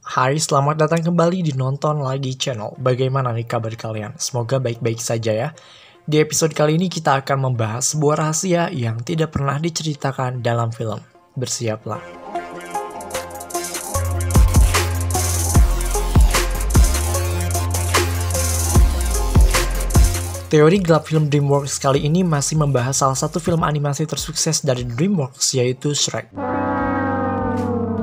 Hai, selamat datang kembali di Nonton Lagi Channel. Bagaimana nih kabar kalian? Semoga baik-baik saja ya. Di episode kali ini kita akan membahas sebuah rahasia yang tidak pernah diceritakan dalam film. Bersiaplah. Teori gelap film DreamWorks kali ini masih membahas salah satu film animasi tersukses dari DreamWorks, yaitu Shrek.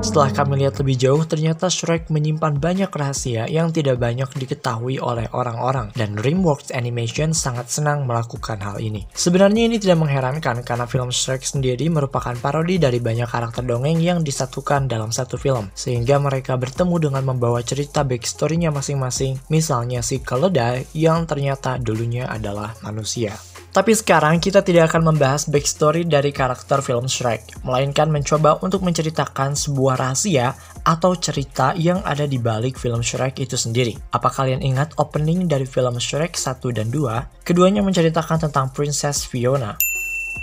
Setelah kami lihat lebih jauh, ternyata Shrek menyimpan banyak rahasia yang tidak banyak diketahui oleh orang-orang, dan DreamWorks Animation sangat senang melakukan hal ini. Sebenarnya ini tidak mengherankan karena film Shrek sendiri merupakan parodi dari banyak karakter dongeng yang disatukan dalam satu film, sehingga mereka bertemu dengan membawa cerita backstory-nya masing-masing, misalnya si keledai yang ternyata dulunya adalah manusia. Tapi sekarang kita tidak akan membahas backstory dari karakter film Shrek, melainkan mencoba untuk menceritakan sebuah rahasia atau cerita yang ada di balik film Shrek itu sendiri. Apa kalian ingat opening dari film Shrek 1 dan 2? Keduanya menceritakan tentang Princess Fiona.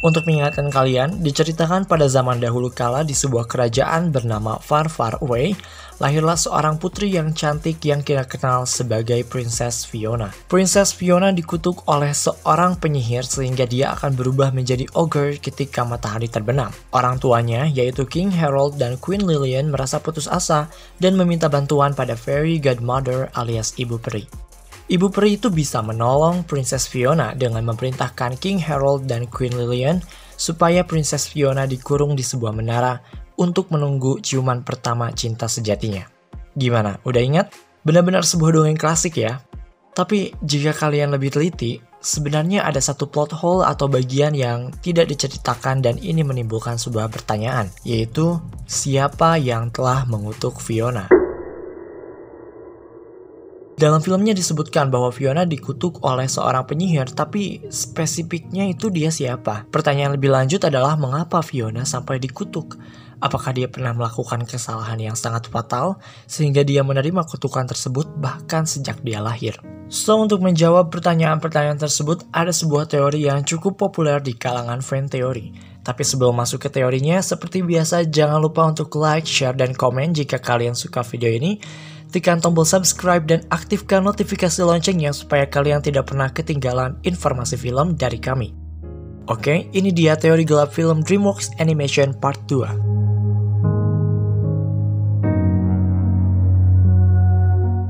Untuk mengingatkan kalian, diceritakan pada zaman dahulu kala di sebuah kerajaan bernama Far Far Away, lahirlah seorang putri yang cantik yang kita kenal sebagai Princess Fiona. Princess Fiona dikutuk oleh seorang penyihir sehingga dia akan berubah menjadi ogre ketika matahari terbenam. Orang tuanya, yaitu King Harold dan Queen Lilian, merasa putus asa dan meminta bantuan pada Fairy Godmother alias Ibu Peri. Ibu Peri itu bisa menolong Princess Fiona dengan memerintahkan King Harold dan Queen Lilian supaya Princess Fiona dikurung di sebuah menara untuk menunggu ciuman pertama cinta sejatinya. Gimana? Udah ingat? Benar-benar sebuah dongeng klasik ya. Tapi jika kalian lebih teliti, sebenarnya ada satu plot hole atau bagian yang tidak diceritakan dan ini menimbulkan sebuah pertanyaan, yaitu siapa yang telah mengutuk Fiona? Dalam filmnya disebutkan bahwa Fiona dikutuk oleh seorang penyihir, tapi spesifiknya itu dia siapa? Pertanyaan lebih lanjut adalah mengapa Fiona sampai dikutuk? Apakah dia pernah melakukan kesalahan yang sangat fatal sehingga dia menerima kutukan tersebut bahkan sejak dia lahir? So, untuk menjawab pertanyaan-pertanyaan tersebut, ada sebuah teori yang cukup populer di kalangan fan teori. Tapi sebelum masuk ke teorinya, seperti biasa jangan lupa untuk like, share, dan komen jika kalian suka video ini. Tekan tombol subscribe dan aktifkan notifikasi loncengnya supaya kalian tidak pernah ketinggalan informasi film dari kami. Oke, ini dia teori gelap film DreamWorks Animation Part 2.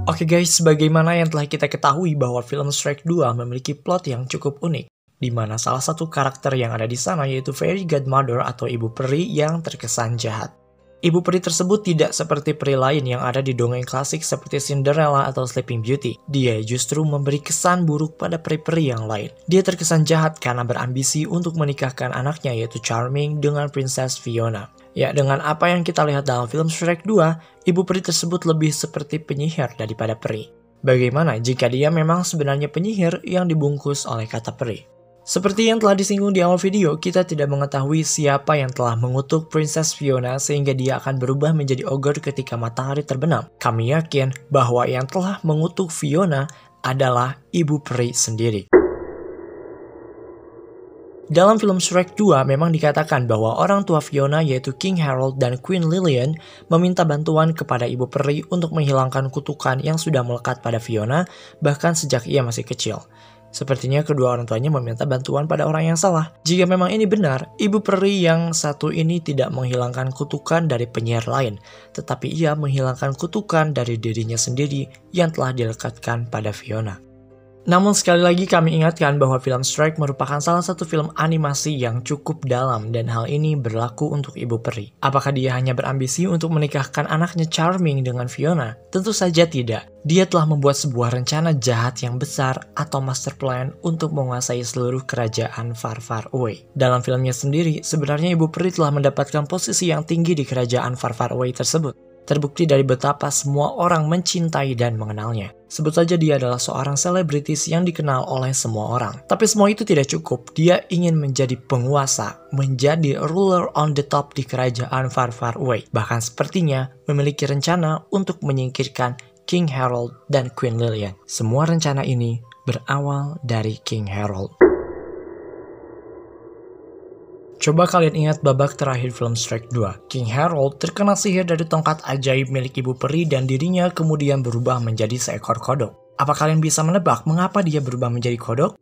Oke guys, sebagaimana yang telah kita ketahui bahwa film Shrek 2 memiliki plot yang cukup unik, di mana salah satu karakter yang ada di sana yaitu Fairy Godmother atau Ibu Peri yang terkesan jahat. Ibu peri tersebut tidak seperti peri lain yang ada di dongeng klasik seperti Cinderella atau Sleeping Beauty. Dia justru memberi kesan buruk pada peri-peri yang lain. Dia terkesan jahat karena berambisi untuk menikahkan anaknya yaitu Charming dengan Princess Fiona. Ya, dengan apa yang kita lihat dalam film Shrek 2, ibu peri tersebut lebih seperti penyihir daripada peri. Bagaimana jika dia memang sebenarnya penyihir yang dibungkus oleh kata peri? Seperti yang telah disinggung di awal video, kita tidak mengetahui siapa yang telah mengutuk Princess Fiona sehingga dia akan berubah menjadi ogre ketika matahari terbenam. Kami yakin bahwa yang telah mengutuk Fiona adalah Ibu Peri sendiri. Dalam film Shrek 2 memang dikatakan bahwa orang tua Fiona yaitu King Harold dan Queen Lilian meminta bantuan kepada Ibu Peri untuk menghilangkan kutukan yang sudah melekat pada Fiona bahkan sejak ia masih kecil. Sepertinya kedua orang tuanya meminta bantuan pada orang yang salah. Jika memang ini benar, Ibu Peri yang satu ini tidak menghilangkan kutukan dari penyihir lain, tetapi ia menghilangkan kutukan dari dirinya sendiri yang telah dilekatkan pada Fiona. Namun sekali lagi kami ingatkan bahwa film Shrek merupakan salah satu film animasi yang cukup dalam dan hal ini berlaku untuk Ibu Peri. Apakah dia hanya berambisi untuk menikahkan anaknya Charming dengan Fiona? Tentu saja tidak. Dia telah membuat sebuah rencana jahat yang besar atau master plan untuk menguasai seluruh kerajaan Far Far Away. Dalam filmnya sendiri, sebenarnya Ibu Peri telah mendapatkan posisi yang tinggi di kerajaan Far Far Away tersebut. Terbukti dari betapa semua orang mencintai dan mengenalnya. Sebut saja dia adalah seorang selebritis yang dikenal oleh semua orang. Tapi semua itu tidak cukup. Dia ingin menjadi penguasa, menjadi ruler on the top di kerajaan Far Far Away. Bahkan sepertinya memiliki rencana untuk menyingkirkan King Harold dan Queen Lilian. Semua rencana ini berawal dari King Harold. Coba kalian ingat babak terakhir film Shrek 2. King Harold terkena sihir dari tongkat ajaib milik Ibu Peri dan dirinya kemudian berubah menjadi seekor kodok. Apa kalian bisa menebak mengapa dia berubah menjadi kodok?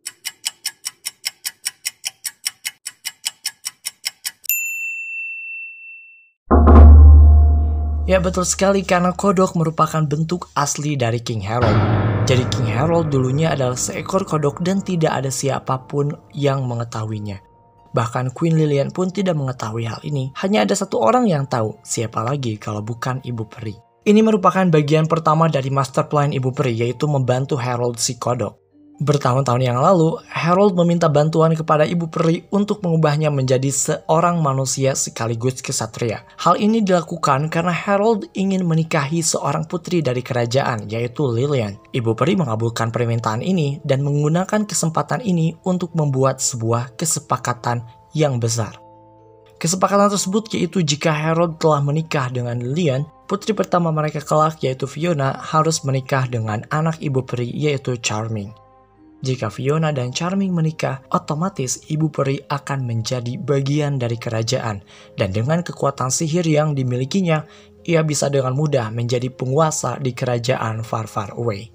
Ya betul sekali, karena kodok merupakan bentuk asli dari King Harold. Jadi King Harold dulunya adalah seekor kodok dan tidak ada siapapun yang mengetahuinya. Bahkan Queen Lilian pun tidak mengetahui hal ini. Hanya ada satu orang yang tahu, siapa lagi kalau bukan Ibu Peri. Ini merupakan bagian pertama dari master plan Ibu Peri, yaitu membantu Harold si kodok. Bertahun-tahun yang lalu, Harold meminta bantuan kepada Ibu Peri untuk mengubahnya menjadi seorang manusia sekaligus kesatria. Hal ini dilakukan karena Harold ingin menikahi seorang putri dari kerajaan, yaitu Lilian. Ibu Peri mengabulkan permintaan ini dan menggunakan kesempatan ini untuk membuat sebuah kesepakatan yang besar. Kesepakatan tersebut yaitu jika Harold telah menikah dengan Lilian, putri pertama mereka kelak yaitu Fiona harus menikah dengan anak Ibu Peri yaitu Charming. Jika Fiona dan Charming menikah, otomatis Ibu Peri akan menjadi bagian dari kerajaan. Dan dengan kekuatan sihir yang dimilikinya, ia bisa dengan mudah menjadi penguasa di kerajaan far far away.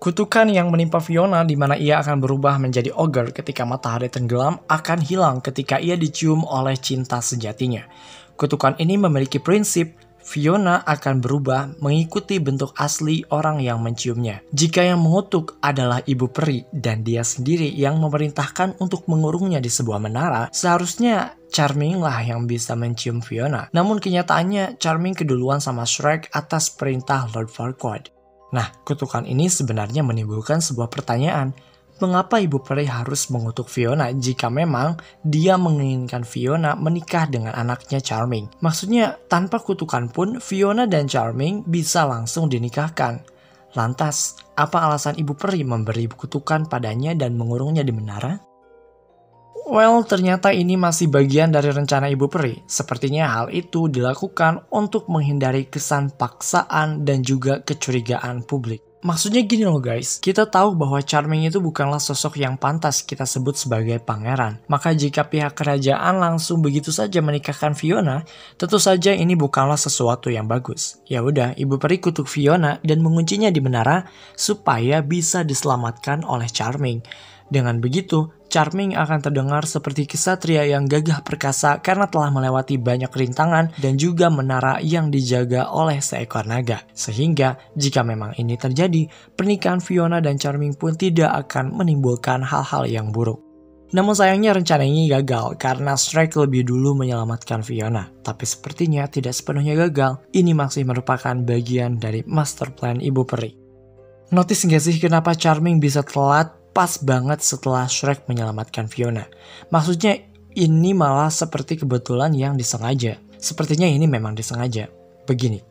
Kutukan yang menimpa Fiona di mana ia akan berubah menjadi ogre ketika matahari tenggelam akan hilang ketika ia dicium oleh cinta sejatinya. Kutukan ini memiliki prinsip Fiona akan berubah mengikuti bentuk asli orang yang menciumnya. Jika yang mengutuk adalah Ibu Peri dan dia sendiri yang memerintahkan untuk mengurungnya di sebuah menara, seharusnya Charming lah yang bisa mencium Fiona. Namun kenyataannya Charming keduluan sama Shrek atas perintah Lord Farquaad. Nah, kutukan ini sebenarnya menimbulkan sebuah pertanyaan. Mengapa Ibu Peri harus mengutuk Fiona jika memang dia menginginkan Fiona menikah dengan anaknya Charming? Maksudnya, tanpa kutukan pun Fiona dan Charming bisa langsung dinikahkan. Lantas, apa alasan Ibu Peri memberi kutukan padanya dan mengurungnya di menara? Well, ternyata ini masih bagian dari rencana Ibu Peri. Sepertinya hal itu dilakukan untuk menghindari kesan paksaan dan juga kecurigaan publik. Maksudnya gini loh guys, kita tahu bahwa Charming itu bukanlah sosok yang pantas kita sebut sebagai pangeran. Maka jika pihak kerajaan langsung begitu saja menikahkan Fiona, tentu saja ini bukanlah sesuatu yang bagus. Ya udah, Ibu Peri kutuk Fiona dan menguncinya di menara supaya bisa diselamatkan oleh Charming. Dengan begitu, Charming akan terdengar seperti kesatria yang gagah perkasa karena telah melewati banyak rintangan dan juga menara yang dijaga oleh seekor naga. Sehingga, jika memang ini terjadi, pernikahan Fiona dan Charming pun tidak akan menimbulkan hal-hal yang buruk. Namun sayangnya rencana ini gagal karena Shrek lebih dulu menyelamatkan Fiona. Tapi sepertinya tidak sepenuhnya gagal, ini masih merupakan bagian dari master plan Ibu Peri. Notice nggak sih kenapa Charming bisa telat pas banget setelah Shrek menyelamatkan Fiona? Maksudnya ini malah seperti kebetulan yang disengaja. Sepertinya ini memang disengaja. Begini,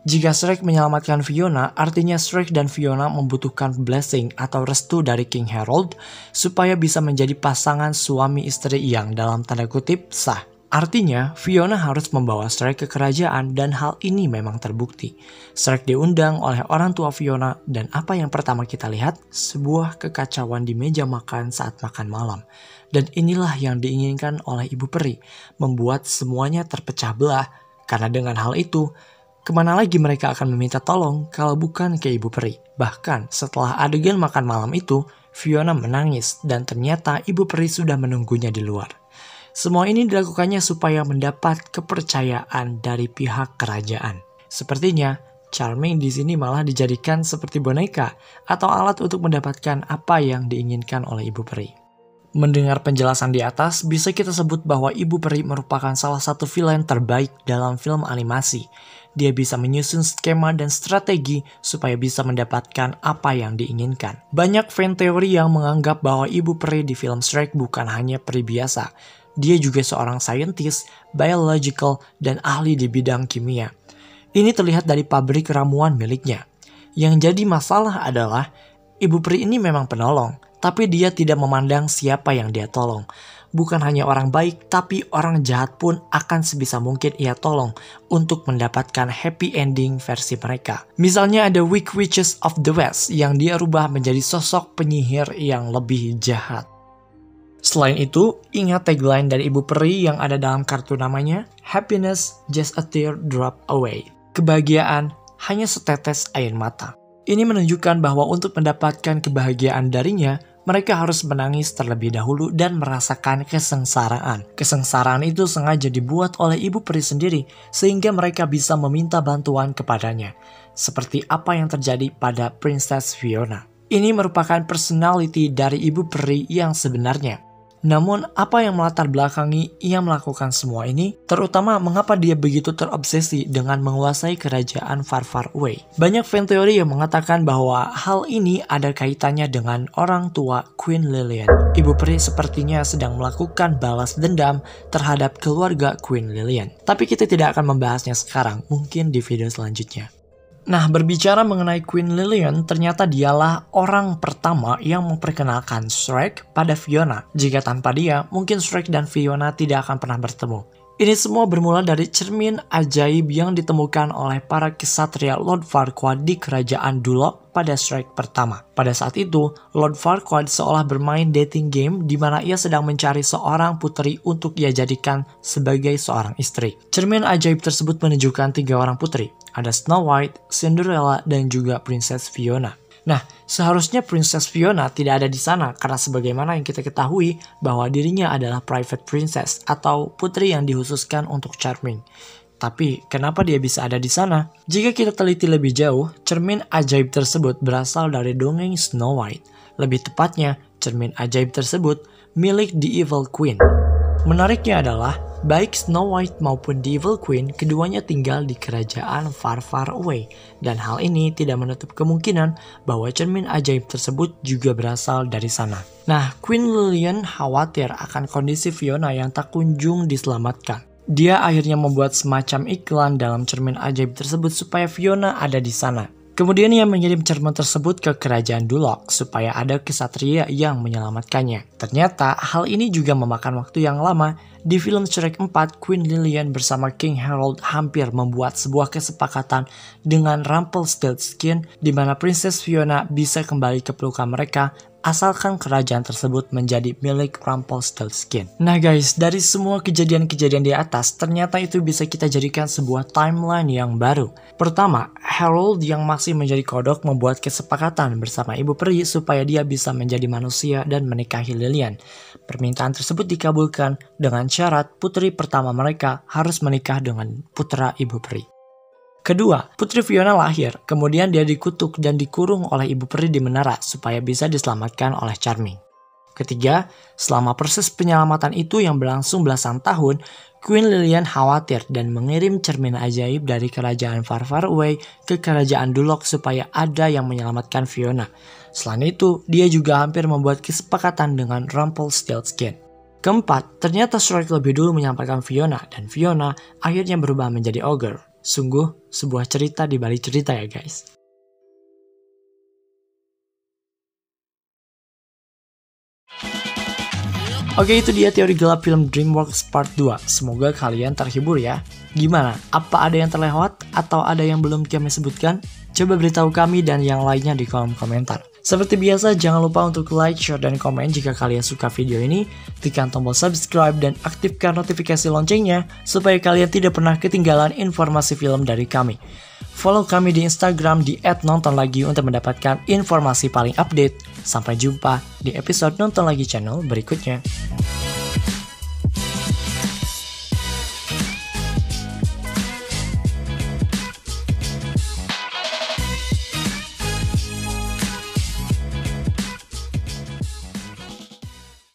jika Shrek menyelamatkan Fiona, artinya Shrek dan Fiona membutuhkan blessing atau restu dari King Harold supaya bisa menjadi pasangan suami istri yang dalam tanda kutip sah. Artinya, Fiona harus membawa Shrek ke kerajaan dan hal ini memang terbukti. Shrek diundang oleh orang tua Fiona dan apa yang pertama kita lihat? Sebuah kekacauan di meja makan saat makan malam. Dan inilah yang diinginkan oleh Ibu Peri, membuat semuanya terpecah belah. Karena dengan hal itu, kemana lagi mereka akan meminta tolong kalau bukan ke Ibu Peri? Bahkan setelah adegan makan malam itu, Fiona menangis dan ternyata Ibu Peri sudah menunggunya di luar. Semua ini dilakukannya supaya mendapat kepercayaan dari pihak kerajaan. Sepertinya, Charming di sini malah dijadikan seperti boneka atau alat untuk mendapatkan apa yang diinginkan oleh Ibu Peri. Mendengar penjelasan di atas, bisa kita sebut bahwa Ibu Peri merupakan salah satu villain terbaik dalam film animasi. Dia bisa menyusun skema dan strategi supaya bisa mendapatkan apa yang diinginkan. Banyak fan teori yang menganggap bahwa Ibu Peri di film Shrek bukan hanya peri biasa. Dia juga seorang saintis, biological, dan ahli di bidang kimia. Ini terlihat dari pabrik ramuan miliknya. Yang jadi masalah adalah, Ibu Peri ini memang penolong, tapi dia tidak memandang siapa yang dia tolong. Bukan hanya orang baik, tapi orang jahat pun akan sebisa mungkin ia tolong untuk mendapatkan happy ending versi mereka. Misalnya ada Wicked Witches of the West yang dia rubah menjadi sosok penyihir yang lebih jahat. Selain itu, ingat tagline dari Ibu Peri yang ada dalam kartu namanya, Happiness just a teardrop away. Kebahagiaan hanya setetes air mata. Ini menunjukkan bahwa untuk mendapatkan kebahagiaan darinya, mereka harus menangis terlebih dahulu dan merasakan kesengsaraan. Kesengsaraan itu sengaja dibuat oleh Ibu Peri sendiri, sehingga mereka bisa meminta bantuan kepadanya. Seperti apa yang terjadi pada Princess Fiona. Ini merupakan personality dari Ibu Peri yang sebenarnya. Namun, apa yang melatar belakangi ia melakukan semua ini, terutama mengapa dia begitu terobsesi dengan menguasai kerajaan Far Far Away. Banyak fan teori yang mengatakan bahwa hal ini ada kaitannya dengan orang tua Queen Lilian. Ibu Peri sepertinya sedang melakukan balas dendam terhadap keluarga Queen Lilian. Tapi kita tidak akan membahasnya sekarang, mungkin di video selanjutnya. Nah, berbicara mengenai Queen Lilian, ternyata dialah orang pertama yang memperkenalkan Shrek pada Fiona. Jika tanpa dia, mungkin Shrek dan Fiona tidak akan pernah bertemu. Ini semua bermula dari cermin ajaib yang ditemukan oleh para kesatria Lord Farquaad di kerajaan Duloc pada Shrek pertama. Pada saat itu, Lord Farquaad seolah bermain dating game di mana ia sedang mencari seorang putri untuk ia jadikan sebagai seorang istri. Cermin ajaib tersebut menunjukkan 3 orang putri. Ada Snow White, Cinderella, dan juga Princess Fiona. Nah, seharusnya Princess Fiona tidak ada di sana karena sebagaimana yang kita ketahui bahwa dirinya adalah private princess atau putri yang dikhususkan untuk Charming. Tapi, kenapa dia bisa ada di sana? Jika kita teliti lebih jauh, cermin ajaib tersebut berasal dari dongeng Snow White. Lebih tepatnya, cermin ajaib tersebut milik The Evil Queen. Menariknya adalah, baik Snow White maupun The Evil Queen, keduanya tinggal di kerajaan Far Far Away. Dan hal ini tidak menutup kemungkinan bahwa cermin ajaib tersebut juga berasal dari sana. Nah, Queen Lilian khawatir akan kondisi Fiona yang tak kunjung diselamatkan. Dia akhirnya membuat semacam iklan dalam cermin ajaib tersebut supaya Fiona ada di sana. Kemudian ia mengirim cermin tersebut ke kerajaan Duloc supaya ada kesatria yang menyelamatkannya. Ternyata hal ini juga memakan waktu yang lama. Di film Shrek 4, Queen Lilian bersama King Harold hampir membuat sebuah kesepakatan dengan Rumpelstiltskin di mana Princess Fiona bisa kembali ke pelukan mereka asalkan kerajaan tersebut menjadi milik Rumpelstiltskin. Nah guys, dari semua kejadian-kejadian di atas, ternyata itu bisa kita jadikan sebuah timeline yang baru. Pertama, Harold yang masih menjadi kodok membuat kesepakatan bersama Ibu Peri supaya dia bisa menjadi manusia dan menikahi Lilian. Permintaan tersebut dikabulkan dengan syarat putri pertama mereka harus menikah dengan putra Ibu Peri. Kedua, Putri Fiona lahir, kemudian dia dikutuk dan dikurung oleh Ibu Peri di menara supaya bisa diselamatkan oleh Charming. Ketiga, selama proses penyelamatan itu yang berlangsung belasan tahun, Queen Lilian khawatir dan mengirim cermin ajaib dari kerajaan Far Far Away ke kerajaan Duloc supaya ada yang menyelamatkan Fiona. Selain itu, dia juga hampir membuat kesepakatan dengan Rumpelstiltskin. Keempat, ternyata Shrek lebih dulu menyampaikan Fiona dan Fiona akhirnya berubah menjadi ogre. Sungguh sebuah cerita di balik cerita ya guys. Oke, itu dia teori gelap film DreamWorks Part 2. Semoga kalian terhibur ya. Gimana? Apa ada yang terlewat atau ada yang belum kami sebutkan? Coba beritahu kami dan yang lainnya di kolom komentar. Seperti biasa, jangan lupa untuk like, share, dan komen jika kalian suka video ini. Tekan tombol subscribe dan aktifkan notifikasi loncengnya supaya kalian tidak pernah ketinggalan informasi film dari kami. Follow kami di Instagram di @nontonlagi untuk mendapatkan informasi paling update. Sampai jumpa di episode Nonton Lagi channel berikutnya.